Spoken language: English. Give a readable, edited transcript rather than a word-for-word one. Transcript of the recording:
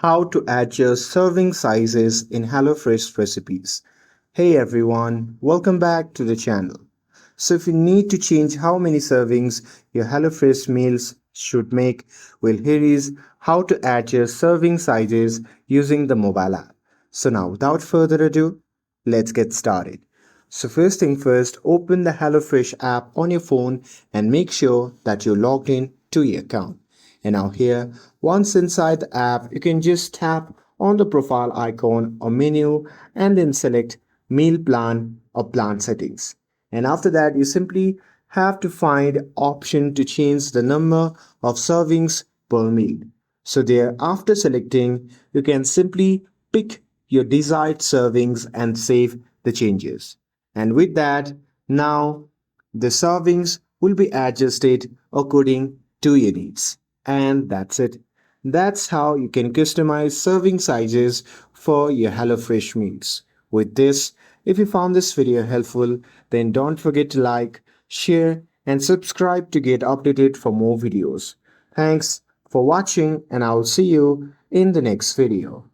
how to adjust serving sizes in HelloFresh recipes. Hey everyone, welcome back to the channel. So if you need to change how many servings your HelloFresh meals should make, well here is how to adjust serving sizes using the mobile app. So now without further ado, let's get started. So first thing first, open the HelloFresh app on your phone and make sure that you're logged in to your account. And now here, once inside the app, you can just tap on the profile icon or menu and then select meal plan or plan settings. And after that, you simply have to find option to change the number of servings per meal. So there, after selecting, you can simply pick your desired servings and save the changes. And with that, now the servings will be adjusted according to your needs. And that's it. That's how you can customize serving sizes for your HelloFresh meals. With this, if you found this video helpful, then don't forget to like, share, and subscribe to get updated for more videos. Thanks for watching, and I'll see you in the next video.